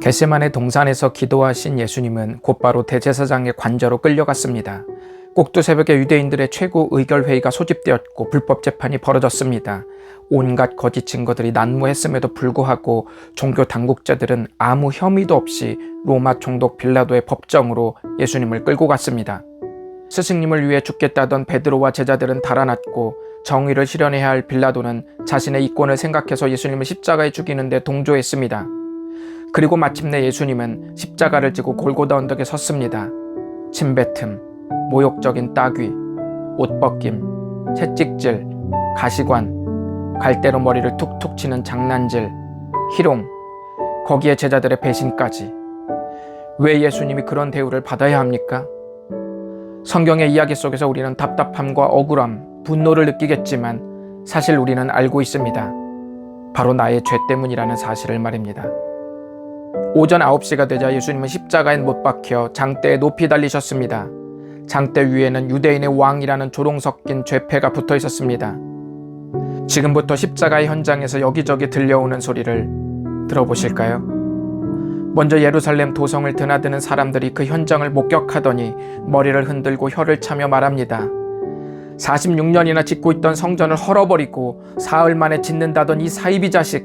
겟세마네 동산에서 기도하신 예수님은 곧바로 대제사장의 관저로 끌려갔습니다. 꼭두새벽에 유대인들의 최고 의결회의가 소집되었고 불법 재판이 벌어졌습니다. 온갖 거짓 증거들이 난무했음에도 불구하고 종교 당국자들은 아무 혐의도 없이 로마 총독 빌라도의 법정으로 예수님을 끌고 갔습니다. 스승님을 위해 죽겠다던 베드로와 제자들은 달아났고 정의를 실현해야 할 빌라도는 자신의 이권을 생각해서 예수님을 십자가에 죽이는 데 동조했습니다. 그리고 마침내 예수님은 십자가를 지고 골고다 언덕에 섰습니다. 침뱉음, 모욕적인 따귀, 옷 벗김, 채찍질, 가시관, 갈대로 머리를 툭툭 치는 장난질, 희롱, 거기에 제자들의 배신까지. 왜 예수님이 그런 대우를 받아야 합니까? 성경의 이야기 속에서 우리는 답답함과 억울함, 분노를 느끼겠지만 사실 우리는 알고 있습니다. 바로 나의 죄 때문이라는 사실을 말입니다. 오전 9시가 되자 예수님은 십자가에 못 박혀 장대에 높이 달리셨습니다. 장대 위에는 유대인의 왕이라는 조롱 섞인 죄패가 붙어 있었습니다. 지금부터 십자가의 현장에서 여기저기 들려오는 소리를 들어보실까요? 먼저 예루살렘 도성을 드나드는 사람들이 그 현장을 목격하더니 머리를 흔들고 혀를 차며 말합니다. 46년이나 짓고 있던 성전을 헐어버리고 사흘 만에 짓는다던 이 사이비 자식,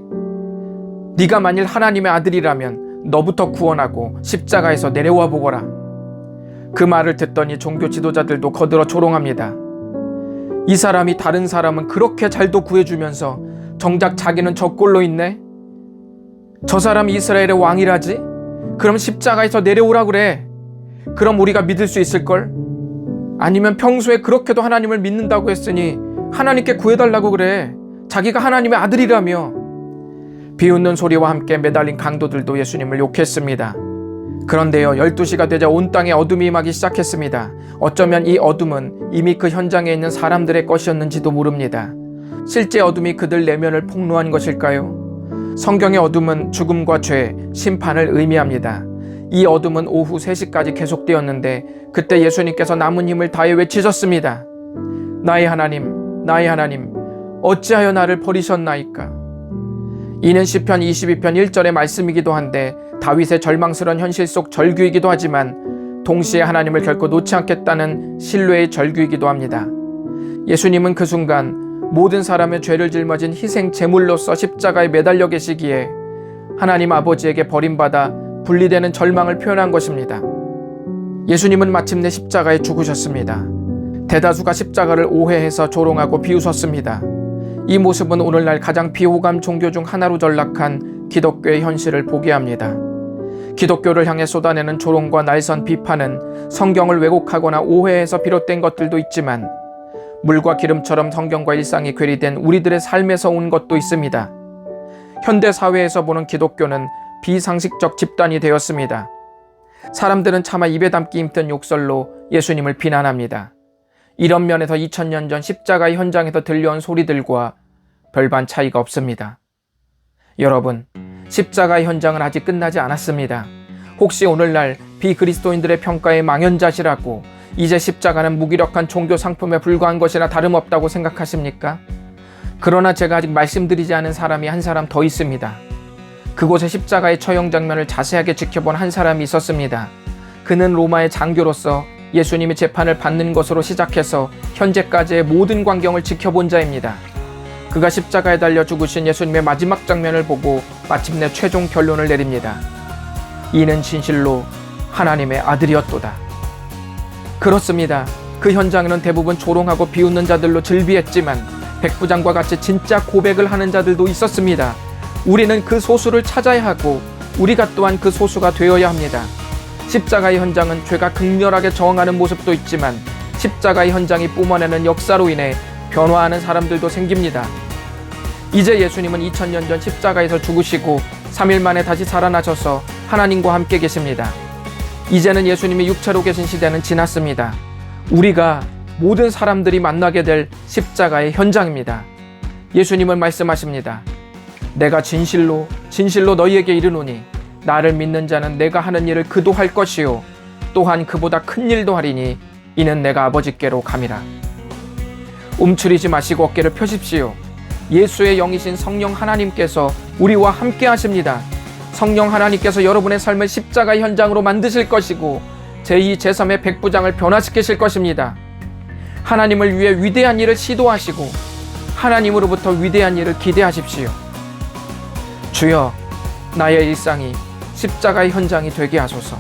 네가 만일 하나님의 아들이라면 너부터 구원하고 십자가에서 내려와 보거라. 그 말을 듣더니 종교 지도자들도 거들어 조롱합니다. 이 사람이 다른 사람은 그렇게 잘도 구해주면서 정작 자기는 저 꼴로 있네? 저 사람이 이스라엘의 왕이라지? 그럼 십자가에서 내려오라 그래. 그럼 우리가 믿을 수 있을걸? 아니면 평소에 그렇게도 하나님을 믿는다고 했으니 하나님께 구해달라고 그래. 자기가 하나님의 아들이라며. 비웃는 소리와 함께 매달린 강도들도 예수님을 욕했습니다. 그런데요, 12시가 되자 온 땅에 어둠이 임하기 시작했습니다. 어쩌면 이 어둠은 이미 그 현장에 있는 사람들의 것이었는지도 모릅니다. 실제 어둠이 그들 내면을 폭로한 것일까요? 성경의 어둠은 죽음과 죄, 심판을 의미합니다. 이 어둠은 오후 3시까지 계속되었는데 그때 예수님께서 남은 힘을 다해 외치셨습니다. 나의 하나님, 나의 하나님, 어찌하여 나를 버리셨나이까? 이는 시편 22편 1절의 말씀이기도 한데 다윗의 절망스러운 현실 속 절규이기도 하지만 동시에 하나님을 결코 놓지 않겠다는 신뢰의 절규이기도 합니다. 예수님은 그 순간 모든 사람의 죄를 짊어진 희생 제물로서 십자가에 매달려 계시기에 하나님 아버지에게 버림받아 분리되는 절망을 표현한 것입니다. 예수님은 마침내 십자가에 죽으셨습니다. 대다수가 십자가를 오해해서 조롱하고 비웃었습니다. 이 모습은 오늘날 가장 비호감 종교 중 하나로 전락한 기독교의 현실을 보게 합니다. 기독교를 향해 쏟아내는 조롱과 날선 비판은 성경을 왜곡하거나 오해해서 비롯된 것들도 있지만 물과 기름처럼 성경과 일상이 괴리된 우리들의 삶에서 온 것도 있습니다. 현대 사회에서 보는 기독교는 비상식적 집단이 되었습니다. 사람들은 차마 입에 담기 힘든 욕설로 예수님을 비난합니다. 이런 면에서 2000년 전 십자가의 현장에서 들려온 소리들과 별반 차이가 없습니다. 여러분, 십자가의 현장은 아직 끝나지 않았습니다. 혹시 오늘날 비그리스도인들의 평가에 망연자실하고 이제 십자가는 무기력한 종교 상품에 불과한 것이나 다름없다고 생각하십니까? 그러나 제가 아직 말씀드리지 않은 사람이 한 사람 더 있습니다. 그곳의 십자가의 처형 장면을 자세하게 지켜본 한 사람이 있었습니다. 그는 로마의 장교로서 예수님이 재판을 받는 것으로 시작해서 현재까지의 모든 광경을 지켜본 자입니다. 그가 십자가에 달려 죽으신 예수님의 마지막 장면을 보고 마침내 최종 결론을 내립니다. 이는 진실로 하나님의 아들이었도다. 그렇습니다. 그 현장에는 대부분 조롱하고 비웃는 자들로 즐비했지만 백부장과 같이 진짜 고백을 하는 자들도 있었습니다. 우리는 그 소수를 찾아야 하고 우리가 또한 그 소수가 되어야 합니다. 십자가의 현장은 죄가 극렬하게 저항하는 모습도 있지만 십자가의 현장이 뿜어내는 역사로 인해 변화하는 사람들도 생깁니다. 이제 예수님은 2000년 전 십자가에서 죽으시고 3일 만에 다시 살아나셔서 하나님과 함께 계십니다. 이제는 예수님이 육체로 계신 시대는 지났습니다. 우리가 모든 사람들이 만나게 될 십자가의 현장입니다. 예수님은 말씀하십니다. 내가 진실로 너희에게 이르노니 나를 믿는 자는 내가 하는 일을 그도 할 것이요 또한 그보다 큰 일도 하리니 이는 내가 아버지께로 감이라. 움츠리지 마시고 어깨를 펴십시오. 예수의 영이신 성령 하나님께서 우리와 함께 하십니다. 성령 하나님께서 여러분의 삶을 십자가 현장으로 만드실 것이고 제2, 제3의 백부장을 변화시키실 것입니다. 하나님을 위해 위대한 일을 시도하시고 하나님으로부터 위대한 일을 기대하십시오. 주여, 나의 일상이 십자가의 현장이 되게 하소서.